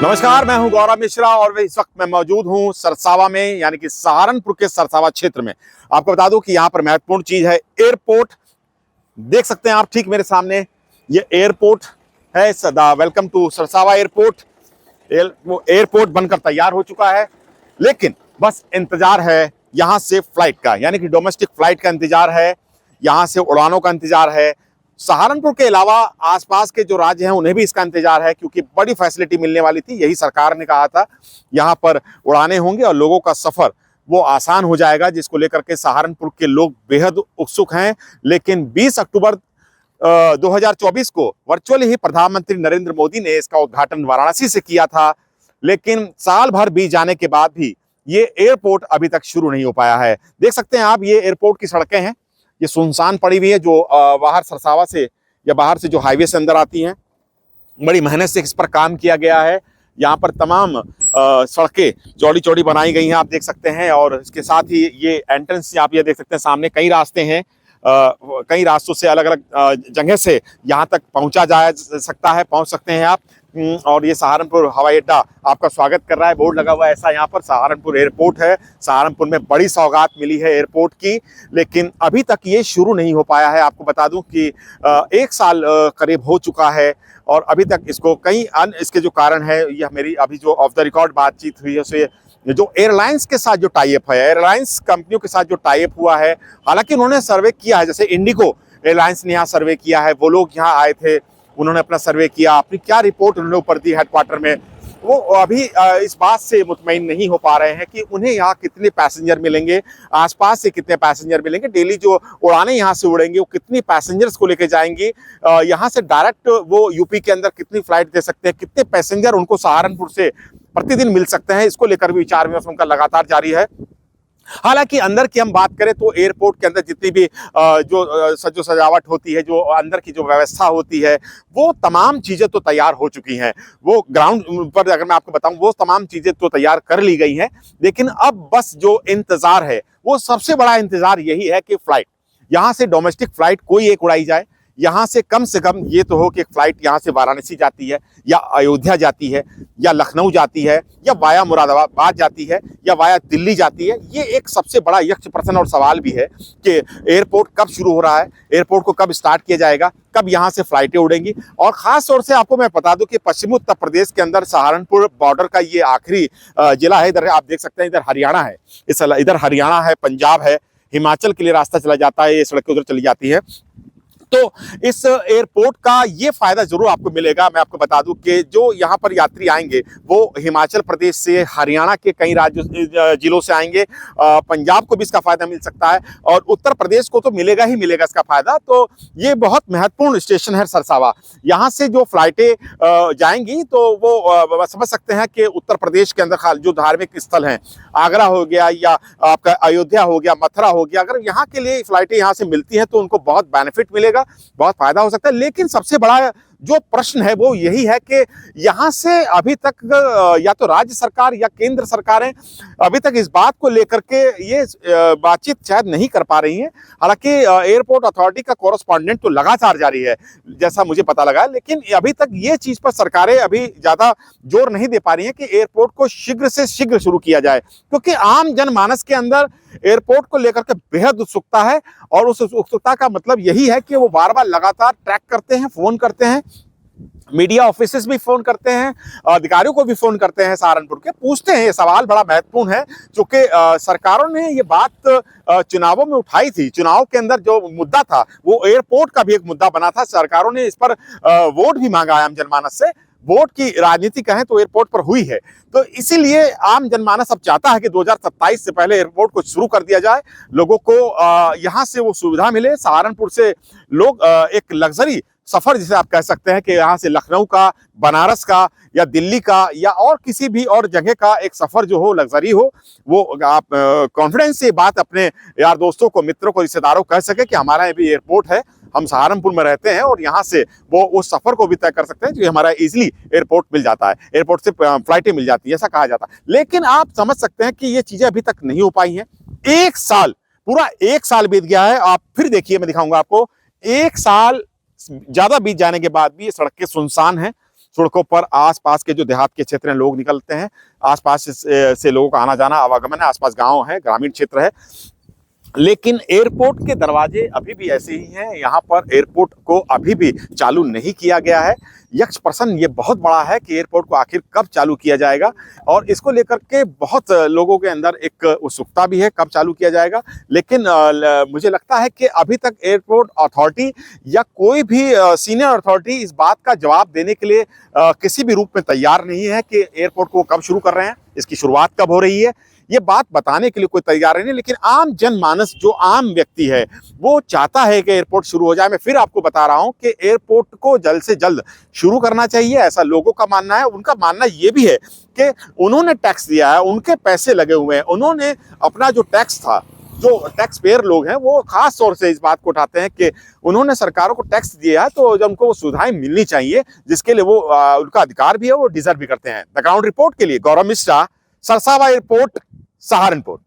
नमस्कार, मैं हूं गौरव मिश्रा और इस वक्त मैं मौजूद हूं सरसावा में, यानी कि सहारनपुर के सरसावा क्षेत्र में। आपको बता दूं कि यहां पर महत्वपूर्ण चीज है एयरपोर्ट। देख सकते हैं आप ठीक मेरे सामने, ये एयरपोर्ट है। सदा welcome to Sarsawa airport. Airport बनकर तैयार हो चुका है, लेकिन बस इंतजार है यहां से फ्लाइट का, यानी कि डोमेस्टिक फ्लाइट का इंतजार है, यहां से उड़ानों का इंतजार है। सहारनपुर के अलावा आसपास के जो राज्य हैं उन्हें भी इसका इंतजार है, क्योंकि बड़ी फैसिलिटी मिलने वाली थी। यही सरकार ने कहा था, यहां पर उड़ानें होंगी और लोगों का सफर वो आसान हो जाएगा, जिसको लेकर के सहारनपुर के लोग बेहद उत्सुक हैं। लेकिन 20 अक्टूबर 2024 को वर्चुअली ही प्रधानमंत्री नरेंद्र मोदी ने इसका उद्घाटन वाराणसी से किया था, लेकिन साल भर बीत जाने के बाद भी ये एयरपोर्ट अभी तक शुरू नहीं हो पाया है। देख सकते हैं आप, ये एयरपोर्ट की सड़कें हैं, ये सुनसान पड़ी हुई है, जो बाहर सरसावा से या बाहर से जो हाईवे से अंदर आती हैं। बड़ी मेहनत से इस पर काम किया गया है। यहाँ पर तमाम सड़कें चौड़ी चौड़ी बनाई गई हैं, आप देख सकते हैं। और इसके साथ ही ये एंट्रेंस आप ये देख सकते हैं, सामने कई रास्ते हैं। कई रास्तों से अलग अलग जगह से यहाँ तक पहुँचा जा सकता है, पहुँच सकते हैं आप। और ये सहारनपुर हवाई अड्डा आपका स्वागत कर रहा है। बोर्ड लगा हुआ है ऐसा, यहाँ पर सहारनपुर एयरपोर्ट है। सहारनपुर में बड़ी सौगात मिली है एयरपोर्ट की, लेकिन अभी तक ये शुरू नहीं हो पाया है। आपको बता दूं कि 1 साल करीब हो चुका है और अभी तक इसको कई अन्य इसके जो कारण है, यह मेरी अभी जो ऑफ द रिकॉर्ड बातचीत हुई है उससे जो एयरलाइंस के साथ जो टाई अप है, एयरलाइंस कंपनियों के साथ जो टाई अप हुआ है, हालांकि उन्होंने सर्वे किया है। जैसे इंडिगो एयरलाइंस ने यहाँ सर्वे किया है, वो लोग यहाँ आए थे, उन्होंने अपना सर्वे किया, अपनी क्या रिपोर्ट उन्होंने ऊपर दी हेडक्वार्टर में। वो अभी इस बात से मुतमईन नहीं हो पा रहे हैं कि उन्हें यहाँ कितने पैसेंजर मिलेंगे, आसपास से कितने पैसेंजर मिलेंगे, डेली जो उड़ानें यहाँ से उड़ेंगी वो कितनी पैसेंजर्स को लेकर जाएंगी, यहाँ से डायरेक्ट वो यूपी के अंदर कितनी फ्लाइट दे सकते हैं, कितने पैसेंजर उनको सहारनपुर से प्रतिदिन मिल सकते हैं। इसको लेकर भी विचार विमर्श उनका लगातार जारी है। हालांकि अंदर की हम बात करें तो एयरपोर्ट के अंदर जितनी भी जो सजावट होती है, जो अंदर की जो व्यवस्था होती है, वो तमाम चीजें तो तैयार हो चुकी हैं। वो ग्राउंड पर अगर मैं आपको बताऊं, वो तमाम चीजें तो तैयार कर ली गई हैं। लेकिन अब बस जो इंतजार है, वो सबसे बड़ा इंतजार यही है कि फ्लाइट यहां से डोमेस्टिक फ्लाइट कोई एक उड़ाई जाए। यहां से कम ये तो हो कि एक फ्लाइट यहां से वाराणसी जाती है, या अयोध्या जाती है, या लखनऊ जाती है, या वाया मुरादाबाद जाती है, या वाया दिल्ली जाती है। ये एक सबसे बड़ा यक्ष प्रश्न और सवाल भी है कि एयरपोर्ट कब शुरू हो रहा है, एयरपोर्ट को कब स्टार्ट किया जाएगा, कब यहां से फ्लाइटें उड़ेंगी। और खास तौर से आपको मैं बता दूं कि पश्चिमी उत्तर प्रदेश के अंदर सहारनपुर बॉर्डर का ये आखिरी जिला है। इधर आप देख सकते हैं, इधर हरियाणा है, इधर हरियाणा है, पंजाब है, हिमाचल के लिए रास्ता चला जाता है, ये सड़कें उधर चली जाती है। तो इस एयरपोर्ट का ये फायदा जरूर आपको मिलेगा। मैं आपको बता दूं कि जो यहाँ पर यात्री आएंगे वो हिमाचल प्रदेश से, हरियाणा के कई राज्यों जिलों से आएंगे। पंजाब को भी इसका फायदा मिल सकता है और उत्तर प्रदेश को तो मिलेगा ही मिलेगा इसका फायदा। तो ये बहुत महत्वपूर्ण स्टेशन है सरसावा। यहाँ से जो फ्लाइटें जाएंगी तो वो समझ सकते हैं कि उत्तर प्रदेश के अंदर जो धार्मिक स्थल हैं, आगरा हो गया या आपका अयोध्या हो गया, मथुरा हो गया, अगर यहाँ के लिए फ्लाइटें यहाँ से मिलती हैं तो उनको बहुत बेनिफिट मिलेगा, बहुत फायदा हो सकता है। लेकिन सबसे बड़ा जो प्रश्न है वो यही है कि यहां से अभी तक या तो राज्य सरकार या केंद्र सरकारें अभी तक इस बात को लेकर के ये बातचीत शायद नहीं कर पा रही हैं। हालांकि एयरपोर्ट अथॉरिटी का कॉरेस्पॉन्डेंट तो लगातार जारी है, जैसा मुझे पता लगा, लेकिन अभी तक ये चीज पर सरकारें अभी ज्यादा जोर नहीं दे पा रही हैं कि एयरपोर्ट को शीघ्र से शीघ्र शुरू किया जाए, क्योंकि आम जनमानस के अंदर एयरपोर्ट को लेकर के बेहद उत्सुकता है। और उस उत्सुकता का मतलब यही है कि वो बार बार लगातार ट्रैक करते हैं, फोन करते हैं, मीडिया ऑफिसेस भी फोन करते हैं, अधिकारियों को भी फोन करते हैं, सहारनपुर के पूछते हैं। ये सवाल बड़ा महत्वपूर्ण है, क्योंकि सरकारों ने ये बात चुनावों में उठाई थी। चुनाव के अंदर जो मुद्दा था वो एयरपोर्ट का भी एक मुद्दा बना था। सरकारों ने इस पर वोट भी मांगा आम जनमानस से। वोट की राजनीति कहें तो एयरपोर्ट पर हुई है। तो इसीलिए आम जनमानस अब चाहता है कि 2027 से पहले एयरपोर्ट को शुरू कर दिया जाए, लोगों को यहां से वो सुविधा मिले। सहारनपुर से लोग एक लग्जरी सफर जिसे आप कह सकते हैं कि यहाँ से लखनऊ का, बनारस का, या दिल्ली का, या और किसी भी और जगह का एक सफर जो हो, लग्जरी हो, वो आप कॉन्फिडेंस से बात अपने यार दोस्तों को, मित्रों को, रिश्तेदारों को कह सके कि हमारा भी एयरपोर्ट है, हम सहारनपुर में रहते हैं और यहाँ से वो उस सफर को भी तय कर सकते हैं जो हमारा इजीली एयरपोर्ट मिल जाता है, एयरपोर्ट से फ्लाइटें मिल जाती है, ऐसा कहा जाता है। लेकिन आप समझ सकते हैं कि ये चीजें अभी तक नहीं हो पाई हैं। 1 साल, पूरा 1 साल बीत गया है। आप फिर देखिए, मैं दिखाऊंगा आपको, 1 साल ज्यादा बीत जाने के बाद भी ये सड़कें सुनसान हैं। सड़कों पर आसपास के जो देहात के क्षेत्र हैं लोग निकलते हैं, आसपास से लोगों का आना जाना आवागमन है, आसपास गांव है, ग्रामीण क्षेत्र है। लेकिन एयरपोर्ट के दरवाजे अभी भी ऐसे ही हैं, यहाँ पर एयरपोर्ट को अभी भी चालू नहीं किया गया है। यक्ष प्रश्न ये बहुत बड़ा है कि एयरपोर्ट को आखिर कब चालू किया जाएगा, और इसको लेकर के बहुत लोगों के अंदर एक उत्सुकता भी है कब चालू किया जाएगा। लेकिन मुझे लगता है कि अभी तक एयरपोर्ट अथॉरिटी या कोई भी सीनियर अथॉरिटी इस बात का जवाब देने के लिए किसी भी रूप में तैयार नहीं है कि एयरपोर्ट को कब शुरू कर रहे हैं, इसकी शुरुआत कब हो रही है, ये बात बताने के लिए कोई तैयार नहीं। लेकिन आम जनमानस, जो आम व्यक्ति है, वो चाहता है कि एयरपोर्ट शुरू हो जाए। मैं फिर आपको बता रहा हूं कि एयरपोर्ट को जल्द से जल्द शुरू करना चाहिए, ऐसा लोगों का मानना है। उनका मानना ये भी है कि उन्होंने टैक्स दिया है, उनके पैसे लगे हुए हैं, उन्होंने अपना जो टैक्स था, जो टैक्स पेयर लोग हैं वो खास तौर से इस बात को उठाते हैं कि उन्होंने सरकारों को टैक्स दिया है तो जब उनको वो सुविधाएं मिलनी चाहिए, जिसके लिए वो उनका अधिकार भी है, वो डिजर्व भी करते हैं। द ग्राउंड रिपोर्ट के लिए गौरव मिश्रा, सरसावा एयरपोर्ट, सहारनपुर।